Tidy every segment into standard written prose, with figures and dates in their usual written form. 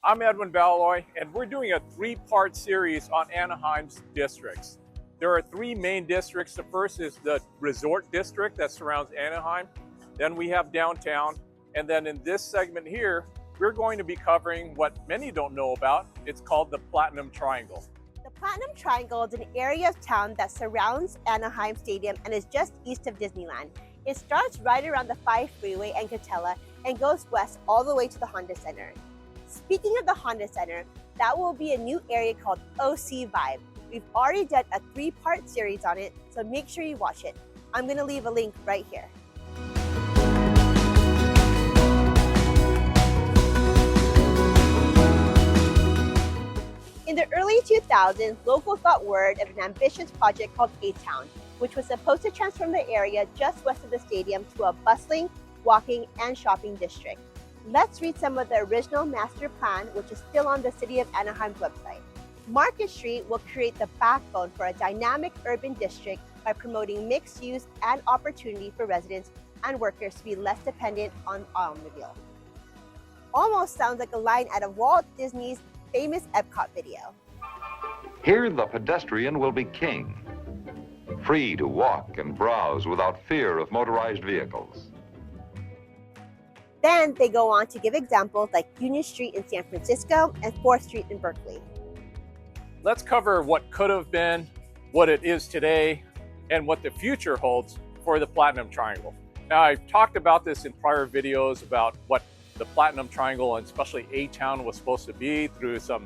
I'm Edwin Balloy, and we're doing a three-part series on Anaheim's districts. There are three main districts. The first is the resort district that surrounds Anaheim. Then we have downtown. And then in this segment here, we're going to be covering what many don't know about. It's called the Platinum Triangle. The Platinum Triangle is an area of town that surrounds Anaheim Stadium and is just east of Disneyland. It starts right around the 5 freeway and Catella and goes west all the way to the Honda Center. Speaking of the Honda Center, that will be a new area called OC Vibe. We've already done a three-part series on it, so make sure you watch it. I'm going to leave a link right here. In the early 2000s, locals got word of an ambitious project called A-Town, which was supposed to transform the area just west of the stadium to a bustling, walking, and shopping district. Let's read some of the original master plan, which is still on the City of Anaheim's website. Market Street will create the backbone for a dynamic urban district by promoting mixed use and opportunity for residents and workers to be less dependent on automobile. Almost sounds like a line out of Walt Disney's famous Epcot video. Here the pedestrian will be king, free to walk and browse without fear of motorized vehicles. Then they go on to give examples like Union Street in San Francisco and 4th Street in Berkeley. Let's cover what could have been, what it is today, and what the future holds for the Platinum Triangle. Now, I've talked about this in prior videos about what the Platinum Triangle and especially A-Town was supposed to be through some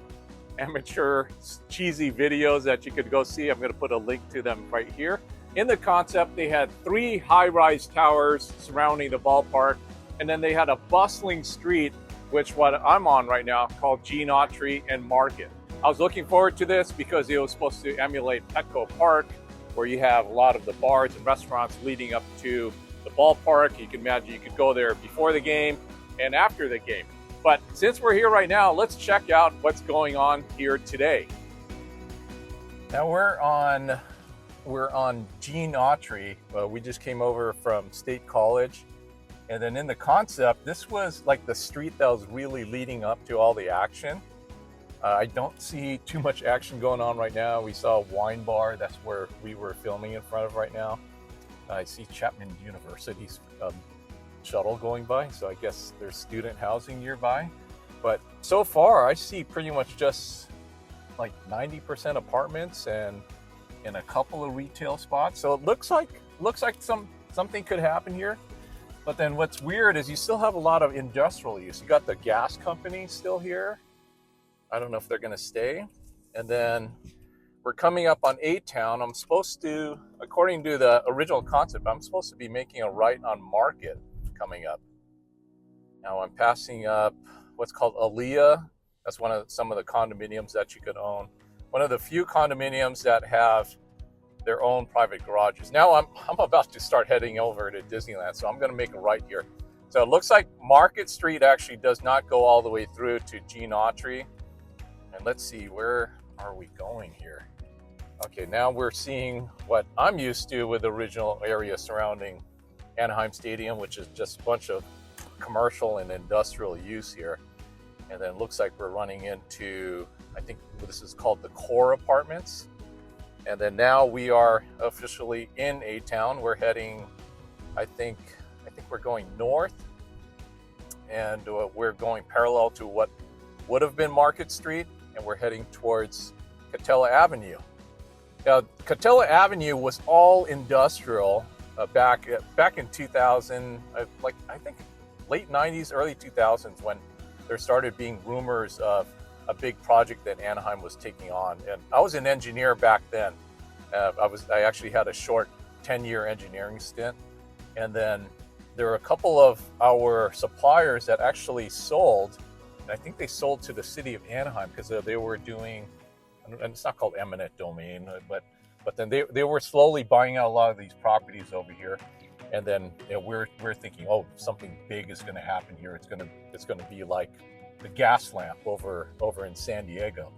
amateur cheesy videos that you could go see. I'm going to put a link to them right here. In the concept, they had 3 high-rise towers surrounding the ballpark, and then they had a bustling street, which what I'm on right now, called Gene Autry and Market. I was looking forward to this because it was supposed to emulate Petco Park, where you have a lot of the bars and restaurants leading up to the ballpark. You can imagine you could go there before the game and after the game. But since we're here right now, let's check out what's going on here today. Now we're on Gene Autry. We just came over from State College. And then in the concept, this was like the street that was really leading up to all the action. I don't see too much action going on right now. We saw a wine bar. That's where we were filming in front of right now. I see Chapman University's shuttle going by, so I guess there's student housing nearby. But so far, I see pretty much just like 90% apartments and a couple of retail spots. So it looks like something could happen here. But then what's weird is you still have a lot of industrial use. You got the gas company still here. I don't know if they're going to stay. And then we're coming up on A-Town. I'm supposed to, according to the original concept, I'm supposed to be making a right on Market coming up. Now I'm passing up what's called Aliyah. That's some of the condominiums that you could own. One of the few condominiums that have their own private garages. Now I'm about to start heading over to Disneyland, so I'm going to make a right here. So it looks like Market Street actually does not go all the way through to Gene Autry. And let's see, where are we going here? Okay, now we're seeing what I'm used to with the original area surrounding Anaheim Stadium, which is just a bunch of commercial and industrial use here. And then it looks like we're running into, I think this is called the Core Apartments. And then now we are officially in A-Town. We're heading, I think we're going north, and we're going parallel to what would have been Market Street, and we're heading towards Catella Avenue. Now, Catella Avenue was all industrial back in 2000, I think late 90s, early 2000s, when there started being rumors of a big project that Anaheim was taking on. And I was an engineer back then. I actually had a short 10-year engineering stint. And then there were a couple of our suppliers that actually sold, and I think they sold to the city of Anaheim because they were doing, and it's not called eminent domain, but then they were slowly buying out a lot of these properties over here. And then we're thinking, oh, something big is going to happen here. It's going to be like the gas lamp over in San Diego.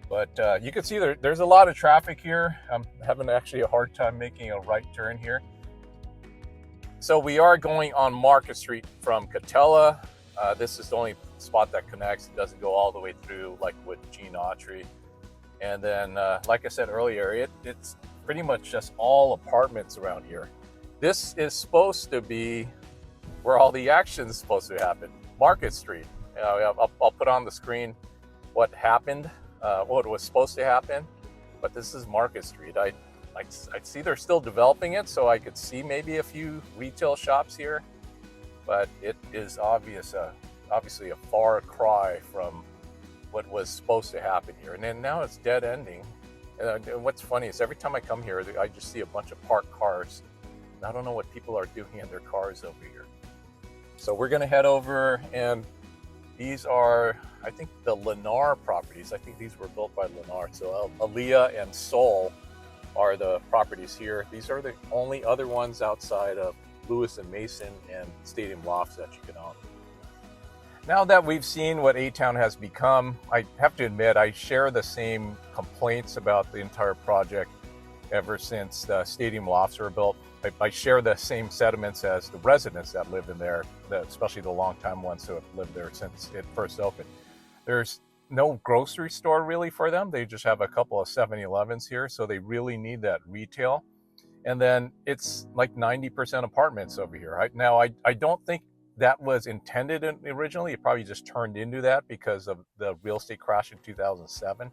But you can see there's a lot of traffic here. I'm having actually a hard time making a right turn here. So we are going on Market Street from Catella. This is the only spot that connects. It doesn't go all the way through like with Gene Autry. And then, like I said earlier, it's pretty much just all apartments around here. This is supposed to be where all the action is supposed to happen, Market Street. I'll put on the screen what happened, what was supposed to happen, but this is Market Street. I see they're still developing it, so I could see maybe a few retail shops here, but it is obviously a far cry from what was supposed to happen here. And then now it's dead ending. And what's funny is every time I come here, I just see a bunch of parked cars. And I don't know what people are doing in their cars over here. So we're gonna head over, and these are, I think, the Lennar properties. I think these were built by Lennar. So Aaliyah and Sol are the properties here. These are the only other ones outside of Lewis and Mason and Stadium Lofts that you can own. Now that we've seen what A-Town has become, I have to admit I share the same complaints about the entire project ever since the Stadium Lofts were built. I share the same sentiments as the residents that live in there, especially the longtime ones who have lived there since it first opened. There's no grocery store really for them. They just have a couple of 7-Elevens here, so they really need that retail. And then it's like 90% apartments over here. Now, I don't think that was intended originally. It probably just turned into that because of the real estate crash in 2007.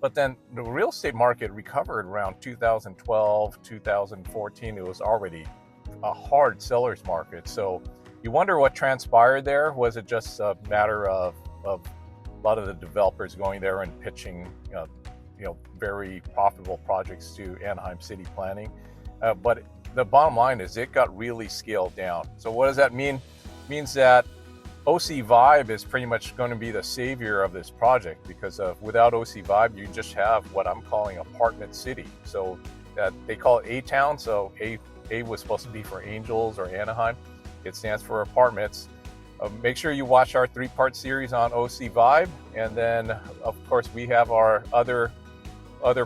But then the real estate market recovered around 2012, 2014. It was already a hard seller's market. So you wonder what transpired there. Was it just a matter of a lot of the developers going there and pitching very profitable projects to Anaheim City Planning? But the bottom line is it got really scaled down. So what does that mean? It means that OC Vibe is pretty much going to be the savior of this project, because without OC Vibe, you just have what I'm calling apartment city. So they call it A-Town. So A was supposed to be for Angels or Anaheim. It stands for apartments. Make sure you watch our 3-part series on OC Vibe. And then, of course, we have our other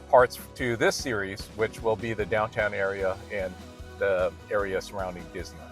parts to this series, which will be the downtown area and the area surrounding Disneyland.